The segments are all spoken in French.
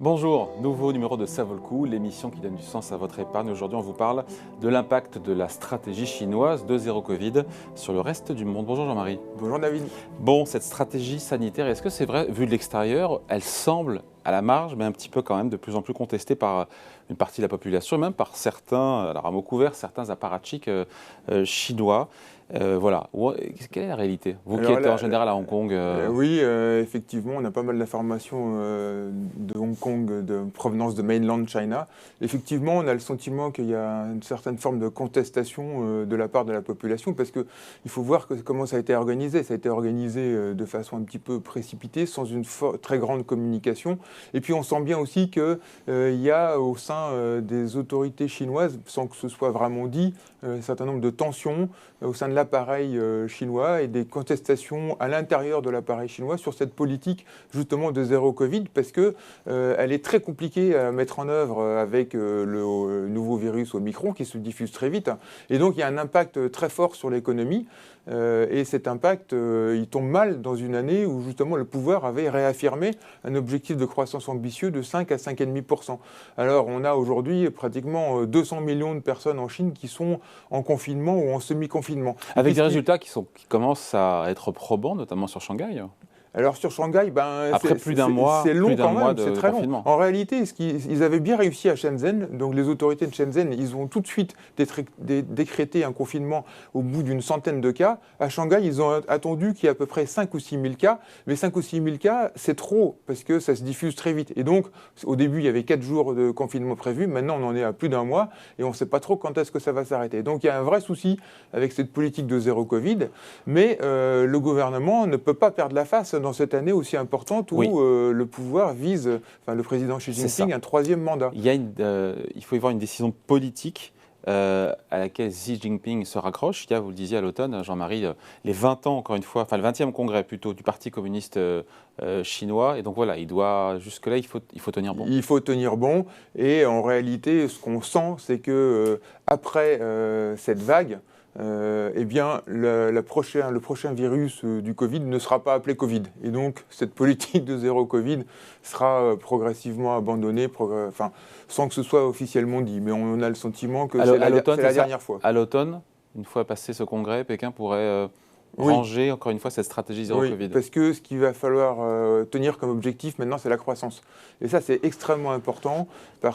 Bonjour, nouveau numéro de Ça vaut le coup, l'émission qui donne du sens à votre épargne. Aujourd'hui, on vous parle de l'impact de la stratégie chinoise de zéro Covid sur le reste du monde. Bonjour Jean-Marie. Bonjour David. Bon, cette stratégie sanitaire, est-ce que c'est vrai, vu de l'extérieur, elle semble à la marge, mais un petit peu quand même de plus en plus contestée par une partie de la population, même par certains, alors à mot couvert, certains apparatchiks chinois. Voilà. Quelle est la réalité? Vous qui êtes en général à Hong Kong. Oui, effectivement, on a pas mal d'informations de Hong Kong de provenance de mainland China. Effectivement, on a le sentiment qu'il y a une certaine forme de contestation de la part de la population, parce qu'il faut voir comment ça a été organisé. Ça a été organisé de façon un petit peu précipitée, sans une très grande communication. Et puis on sent bien aussi qu'il y a au sein des autorités chinoises, sans que ce soit vraiment dit, un certain nombre de tensions au sein de l'appareil chinois et des contestations à l'intérieur de l'appareil chinois sur cette politique justement de zéro Covid, parce que elle est très compliquée à mettre en œuvre avec le nouveau virus Omicron qui se diffuse très vite. Et donc il y a un impact très fort sur l'économie. Et cet impact, il tombe mal dans une année où justement le pouvoir avait réaffirmé un objectif de croissance ambitieux de 5 à 5,5%. Alors on a aujourd'hui pratiquement 200 millions de personnes en Chine qui sont en confinement ou en semi-confinement. Avec des résultats qui commencent à être probants, notamment sur Shanghai. Alors sur Shanghai, après plus d'un mois, c'est long quand même, de c'est très confinement. long. En réalité, ils avaient bien réussi à Shenzhen, donc les autorités de Shenzhen, ils ont tout de suite décrété un confinement au bout d'une centaine de cas. À Shanghai, ils ont attendu qu'il y ait à peu près 5 ou 6 000 cas, mais 5 ou 6 000 cas, c'est trop, parce que ça se diffuse très vite. Et donc, au début, il y avait 4 jours de confinement prévus, maintenant on en est à plus d'un mois, et on ne sait pas trop quand est-ce que ça va s'arrêter. Donc il y a un vrai souci avec cette politique de zéro Covid, mais le gouvernement ne peut pas perdre la face dans cette année aussi importante où le pouvoir vise, le président Xi Jinping, un troisième mandat. Il faut y voir une décision politique à laquelle Xi Jinping se raccroche. Il y a, vous le disiez à l'automne, Jean-Marie, les 20 ans, encore une fois, enfin le 20e congrès plutôt, du Parti communiste chinois. Et donc voilà, jusque-là, il faut tenir bon. Il faut tenir bon. Et en réalité, ce qu'on sent, c'est que après cette vague, eh bien, le prochain virus du Covid ne sera pas appelé Covid. Et donc, cette politique de zéro Covid sera progressivement abandonnée, sans que ce soit officiellement dit. Mais on a le sentiment que c'est la dernière fois. À l'automne, une fois passé ce congrès, Pékin pourrait ranger encore une fois cette stratégie zéro Covid. Parce que ce qu'il va falloir tenir comme objectif maintenant, c'est la croissance. Et ça, c'est extrêmement important.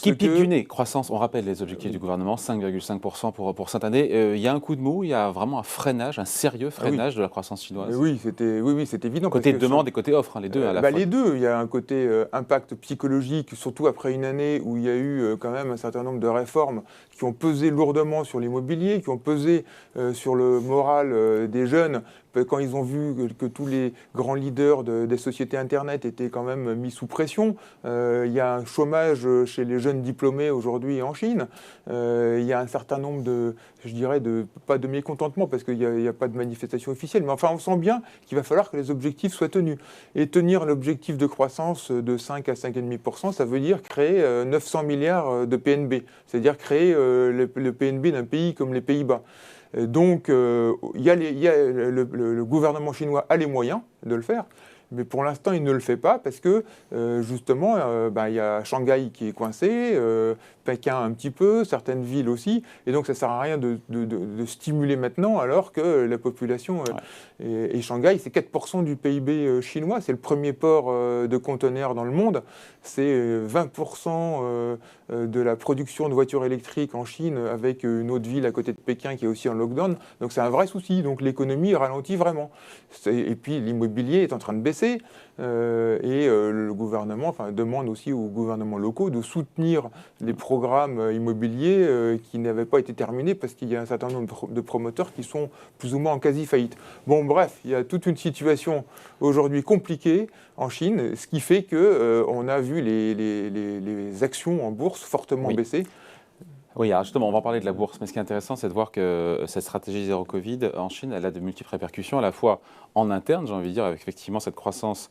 Qui pique du nez, croissance, on rappelle les objectifs du gouvernement, 5,5% pour cette année. Il y a un coup de mou, il y a vraiment un freinage, un sérieux freinage de la croissance chinoise. Oui, c'est évident. Côté demande et côté offre, les deux à la fois. Les deux, il y a un côté impact psychologique, surtout après une année où il y a eu quand même un certain nombre de réformes qui ont pesé lourdement sur l'immobilier, qui ont pesé sur le moral des jeunes, quand ils ont vu que tous les grands leaders des sociétés Internet étaient quand même mis sous pression. Il y a un chômage chez les jeunes diplômés aujourd'hui en Chine. Il y a un certain nombre pas de mécontentement parce qu'il n'y a pas de manifestation officielle, mais enfin on sent bien qu'il va falloir que les objectifs soient tenus. Et tenir l'objectif de croissance de 5 à 5,5%, ça veut dire créer 900 milliards de PNB, c'est-à-dire créer le PNB d'un pays comme les Pays-Bas. Donc, le gouvernement chinois a les moyens de le faire, mais pour l'instant, il ne le fait pas parce que, justement, il y a Shanghai qui est coincé, Pékin un petit peu, certaines villes aussi, et donc ça ne sert à rien de stimuler maintenant alors que la population, et Shanghai, c'est 4% du PIB chinois, c'est le premier port de conteneurs dans le monde, c'est 20% de la production de voitures électriques en Chine avec une autre ville à côté de Pékin qui est aussi en lockdown, donc c'est un vrai souci, donc l'économie ralentit vraiment. Et puis l'immobilier est en train de baisser, le gouvernement demande aussi aux gouvernements locaux de soutenir les programmes immobiliers qui n'avaient pas été terminés parce qu'il y a un certain nombre de promoteurs qui sont plus ou moins en quasi-faillite. Bon, bref, il y a toute une situation aujourd'hui compliquée en Chine, ce qui fait qu'on a vu les actions en bourse fortement baisser. Oui, alors justement, on va en parler de la bourse, mais ce qui est intéressant, c'est de voir que cette stratégie zéro Covid en Chine, elle a de multiples répercussions, à la fois en interne, j'ai envie de dire, avec effectivement cette croissance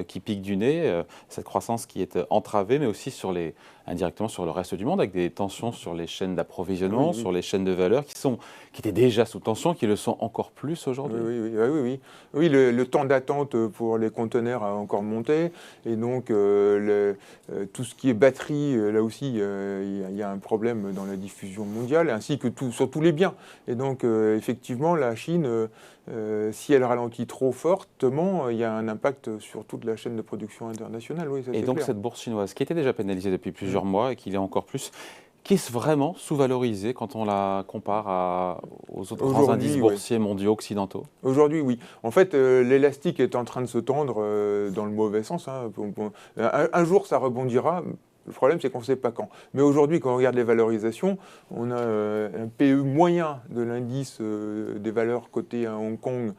qui pique du nez, cette croissance qui est entravée, mais aussi indirectement sur le reste du monde, avec des tensions sur les chaînes Oui, d'approvisionnement, oui. sur les chaînes de valeur, qui étaient déjà sous tension, qui le sont encore plus Oui, aujourd'hui. oui, oui, oui, oui, oui. Oui, le temps d'attente pour les conteneurs a encore monté. Et donc, tout ce qui est batterie, là aussi, il y a un problème dans la diffusion mondiale, ainsi que sur tous les biens. Et donc, effectivement, la Chine, si elle ralentit trop fortement, il y a un impact sur toute la chaîne de production internationale. Oui, ça Et c'est donc clair. cette bourse chinoise, qui était déjà pénalisée depuis Mm. plusieurs mois et qui l'est encore plus, qui est vraiment sous-valorisée quand on la compare aux autres grands indices Aujourd'hui, oui. boursiers mondiaux occidentaux? Aujourd'hui, oui. En fait, l'élastique est en train de se tendre dans le mauvais sens, hein. Un jour, ça rebondira. Le problème, c'est qu'on ne sait pas quand. Mais aujourd'hui, quand on regarde les valorisations, on a un PE moyen de l'indice des valeurs cotées à Hong Kong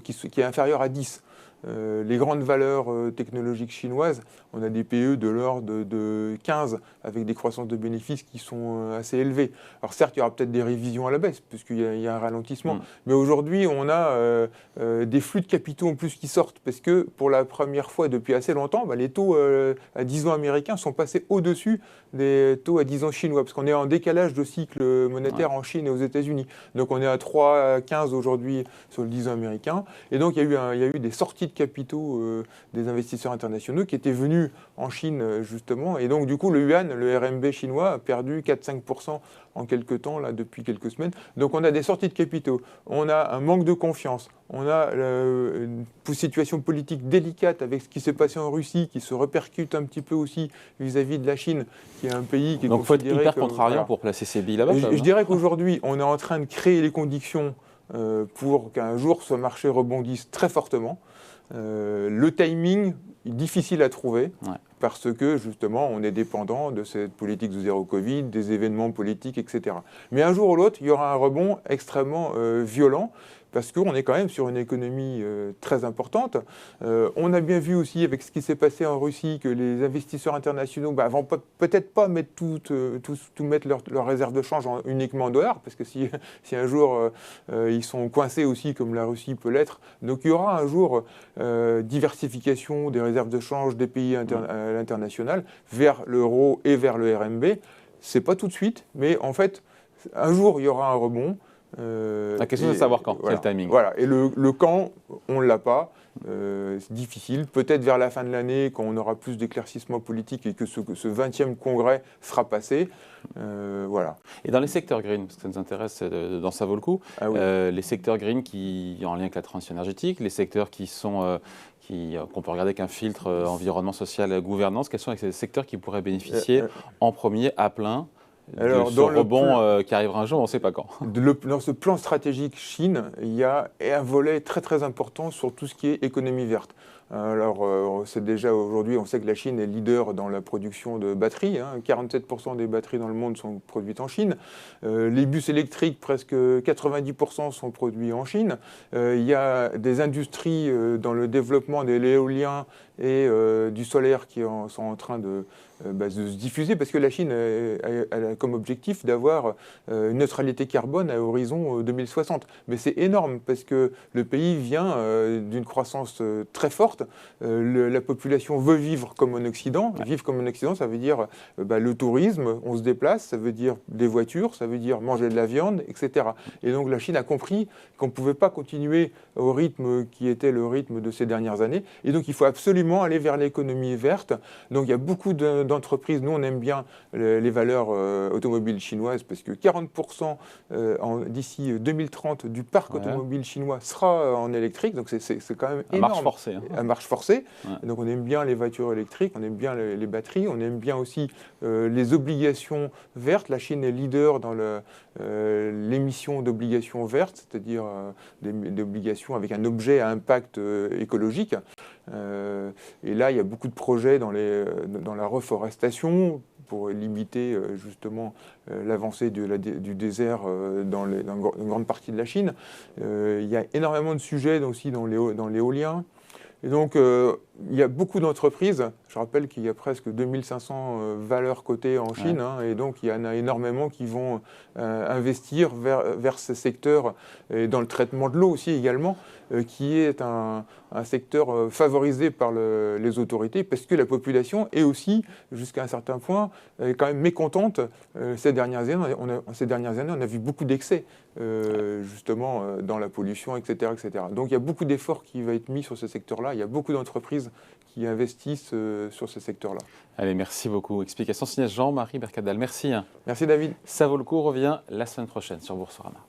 qui est inférieur à 10. Les grandes valeurs technologiques chinoises, on a des PE de l'ordre de 15 avec des croissances de bénéfices qui sont assez élevées. Alors certes, il y aura peut-être des révisions à la baisse puisqu'il y a un ralentissement. Mm. Mais aujourd'hui, on a des flux de capitaux en plus qui sortent parce que pour la première fois depuis assez longtemps, bah, les taux à 10 ans américains sont passés au-dessus des taux à 10 ans chinois parce qu'on est en décalage de cycle monétaire en Chine et aux États-Unis. Donc on est à 3,15 aujourd'hui sur le 10 ans américain. Et donc il y a eu des sorties de capitaux des investisseurs internationaux qui étaient venus en Chine justement. Et donc du coup le yuan, le RMB chinois a perdu 4-5% en quelques temps, là, depuis quelques semaines. Donc on a des sorties de capitaux, on a un manque de confiance, on a une situation politique délicate avec ce qui s'est passé en Russie, qui se répercute un petit peu aussi vis-à-vis de la Chine, qui est un pays qui est Donc il faut être considéré hyper comme... contrariant Voilà. pour placer ses billes là-bas, quand Je même, non? dirais qu'aujourd'hui, on est en train de créer les conditions pour qu'un jour ce marché rebondisse très fortement. Le timing est difficile à trouver parce que justement on est dépendant de cette politique de zéro Covid, des événements politiques, etc. Mais un jour ou l'autre, il y aura un rebond extrêmement violent parce qu'on est quand même sur une économie très importante. On a bien vu aussi avec ce qui s'est passé en Russie que les investisseurs internationaux vont peut-être pas mettre tout mettre leurs réserves de change uniquement en dollars, parce que si un jour ils sont coincés aussi comme la Russie peut l'être, donc il y aura un jour diversification des réserves de change des pays à l'international vers l'euro et vers le RMB. C'est pas tout de suite, mais en fait, un jour il y aura un rebond. La question, c'est de savoir quand, Voilà, quel timing. voilà. Et le quand, on ne l'a pas. C'est difficile. Peut-être vers la fin de l'année, quand on aura plus d'éclaircissements politiques et que ce 20e congrès sera passé. Voilà. Et dans les secteurs green, parce que ça nous intéresse, dans ça vaut le coup, Ah oui. les secteurs green qui en lien avec la transition énergétique, les secteurs qu'on peut regarder qu'un filtre environnement, social, gouvernance, quels sont les secteurs qui pourraient bénéficier en premier à plein de ce rebond qui arrivera un jour, on ne sait pas quand? Dans ce plan stratégique Chine, il y a un volet très très important sur tout ce qui est économie verte. Alors, c'est déjà aujourd'hui, on sait que la Chine est leader dans la production de batteries. 47% des batteries dans le monde sont produites en Chine. Les bus électriques, presque 90% sont produits en Chine. Il y a des industries dans le développement de l'éolien et du solaire qui sont en train de se diffuser, parce que la Chine a comme objectif d'avoir une neutralité carbone à horizon 2060. Mais c'est énorme, parce que le pays vient d'une croissance très forte. La population veut vivre comme en Occident. Vivre comme en Occident, ça veut dire le tourisme, on se déplace, ça veut dire des voitures, ça veut dire manger de la viande, etc. Et donc la Chine a compris qu'on ne pouvait pas continuer au rythme qui était le rythme de ces dernières années. Et donc il faut absolument aller vers l'économie verte. Donc il y a beaucoup d'entreprises. Nous, on aime bien les valeurs automobiles chinoises, parce que 40% d'ici 2030 du parc automobile chinois sera en électrique. Donc c'est quand même énorme. Marche forcée. À marche forcée. Donc on aime bien les voitures électriques, on aime bien les batteries, on aime bien aussi les obligations vertes. La Chine est leader dans l'émission d'obligations vertes, c'est-à-dire des obligations avec un objet à impact écologique. Et là, il y a beaucoup de projets dans la reforestation pour limiter justement l'avancée du désert dans une grande partie de la Chine. Il y a énormément de sujets aussi dans l'éolien. Et donc, il y a beaucoup d'entreprises. Je rappelle qu'il y a presque 2500 valeurs cotées en Chine, et donc il y en a énormément qui vont investir vers ces secteurs, et dans le traitement de l'eau aussi également, qui est un secteur favorisé par les autorités, parce que la population est aussi, jusqu'à un certain point, quand même mécontente. Ces dernières années, on a vu beaucoup d'excès, justement, dans la pollution, etc., etc. Donc il y a beaucoup d'efforts qui vont être mis sur ce secteur-là. Il y a beaucoup d'entreprises qui investissent sur ce secteur-là. Allez, merci beaucoup. Explication signée Jean-Marie Bercadal. Merci. Merci David. Ça vaut le coup, on revient la semaine prochaine sur Boursorama.